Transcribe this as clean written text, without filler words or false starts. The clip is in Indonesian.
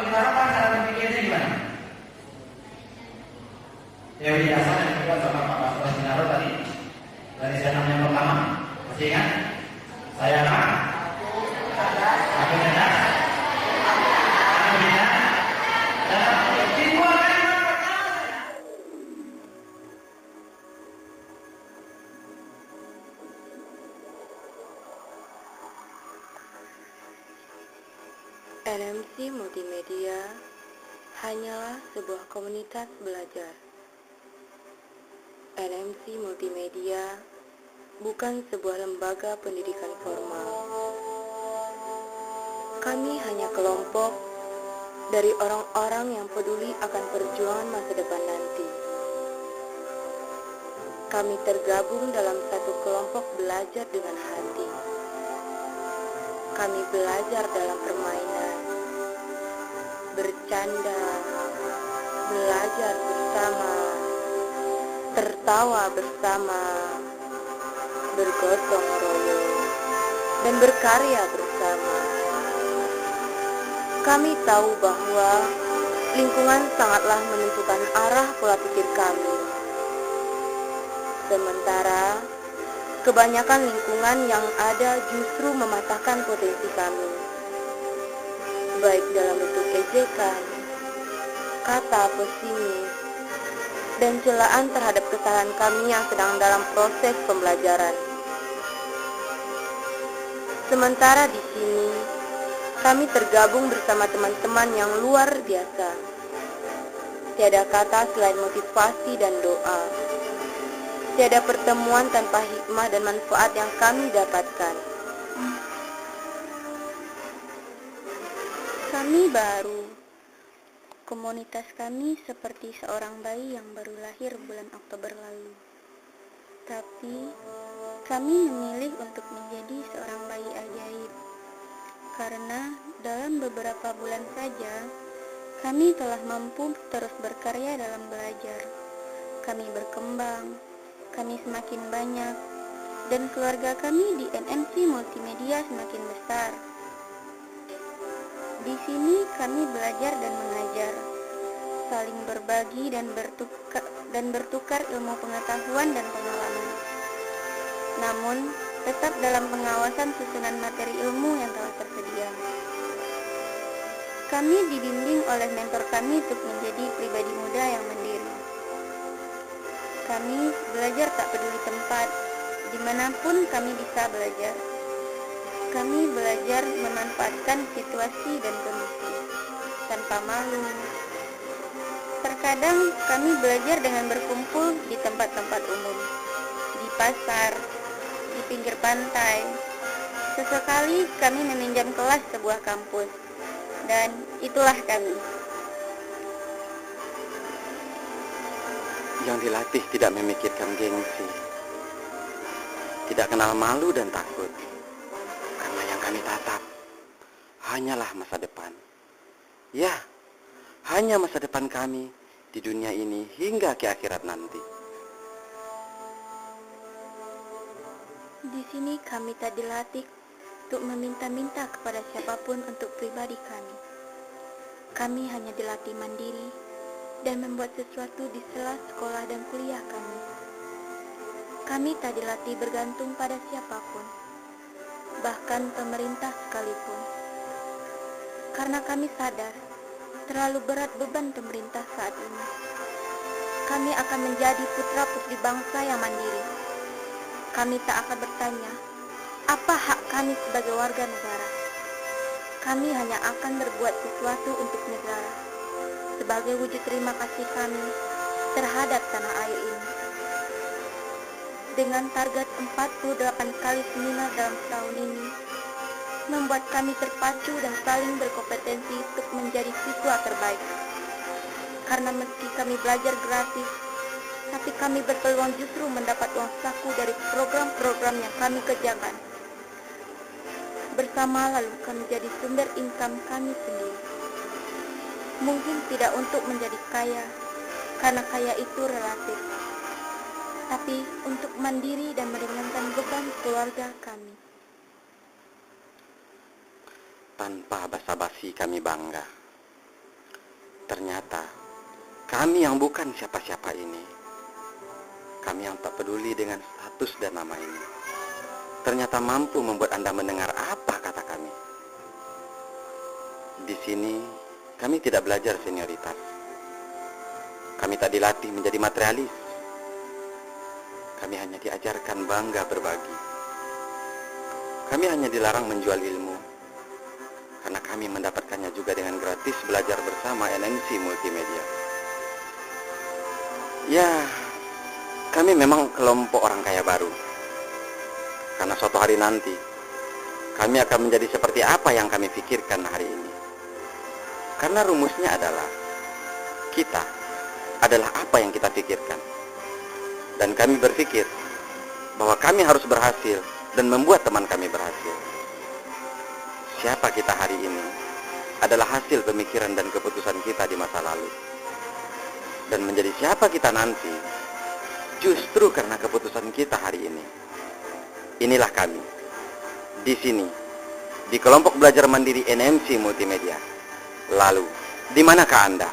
kita apa cara berpikirnya gimana? Teori dasar yang dibuat sama Pak Pastor Sinaro tadi dari senam yang pertama, masih ingat? Saya apa? Aku benar. Aku benar. Dan timbul kalimat pertama. NMC Multimedia hanyalah sebuah komunitas belajar. NMC Multimedia bukan sebuah lembaga pendidikan formal. Kami hanya kelompok dari orang-orang yang peduli akan perjuangan masa depan nanti. Kami tergabung dalam satu kelompok belajar dengan hati. Kami belajar dalam permainan, bercanda, belajar bersama, tertawa bersama, bergotong royong, dan berkarya bersama. Kami tahu bahwa lingkungan sangatlah menentukan arah pola pikir kami. Sementara kebanyakan lingkungan yang ada justru mematahkan potensi kami, baik dalam bentuk ejekan, kata pesimis, dan celaan terhadap kesalahan kami yang sedang dalam proses pembelajaran. Sementara di sini, kami tergabung bersama teman-teman yang luar biasa. Tiada kata selain motivasi dan doa. Tiada pertemuan tanpa hikmah dan manfaat yang kami dapatkan. Kami baru. Komunitas kami seperti seorang bayi yang baru lahir bulan Oktober lalu. Tapi, kami memilih untuk menjadi seorang bayi ajaib. Karena dalam beberapa bulan saja, kami telah mampu terus berkarya dalam belajar. Kami berkembang, kami semakin banyak, dan keluarga kami di NMC Multimedia semakin besar. Di sini kami belajar dan mengajar, saling berbagi dan bertukar ilmu pengetahuan dan pengalaman. Namun, tetap dalam pengawasan susunan materi ilmu yang telah tersedia. Kami dibimbing oleh mentor kami untuk menjadi pribadi muda yang mandiri. Kami belajar tak peduli tempat, dimanapun kami bisa belajar. Kami belajar memanfaatkan situasi dan kondisi, tanpa malu. Terkadang kami belajar dengan berkumpul di tempat-tempat umum, di pasar, di pinggir pantai. Sesekali kami meminjam kelas sebuah kampus, dan itulah kami. Yang dilatih tidak memikirkan gengsi, tidak kenal malu dan takut, karena yang kami tatap hanyalah masa depan. Ya, hanya masa depan kami di dunia ini hingga ke akhirat nanti. Di sini kami tak dilatih untuk meminta-minta kepada siapapun untuk pribadi kami. Kami hanya dilatih mandiri dan membuat sesuatu di sela sekolah dan kuliah kami. Kami tak dilatih bergantung pada siapapun, bahkan pemerintah sekalipun. Karena kami sadar, terlalu berat beban pemerintah saat ini. Kami akan menjadi putra-putri bangsa yang mandiri. Kami tak akan bertanya, apa hak kami sebagai warga negara? Kami hanya akan berbuat sesuatu untuk negara, sebagai wujud terima kasih kami terhadap tanah air ini. Dengan target 48 kali seminar dalam setahun ini, membuat kami terpacu dan saling berkompetensi untuk menjadi siswa terbaik. Karena meski kami belajar gratis, tapi kami berpeluang justru mendapat uang saku dari program-program yang kami kerjakan. Bersama lalu kami jadi sumber income kami sendiri. Mungkin tidak untuk menjadi kaya, karena kaya itu relatif, tapi untuk mandiri dan meringankan beban keluarga kami. Tanpa basa-basi kami bangga. Ternyata kami yang bukan siapa-siapa ini, kami yang tak peduli dengan status dan nama ini, ternyata mampu membuat Anda mendengar apa kata kami. Di sini kami tidak belajar senioritas. Kami tak dilatih menjadi materialis. Kami hanya diajarkan bangga berbagi. Kami hanya dilarang menjual ilmu, karena kami mendapatkannya juga dengan gratis belajar bersama NMC Multimedia. Ya, kami memang kelompok orang kaya baru. Karena suatu hari nanti, kami akan menjadi seperti apa yang kami pikirkan hari ini. Karena rumusnya adalah, kita adalah apa yang kita pikirkan. Dan kami berpikir bahwa kami harus berhasil dan membuat teman kami berhasil. Siapa kita hari ini adalah hasil pemikiran dan keputusan kita di masa lalu. Dan menjadi siapa kita nanti justru karena keputusan kita hari ini. Inilah kami di sini, di kelompok belajar mandiri NMC Multimedia. Lalu, di manakah Anda?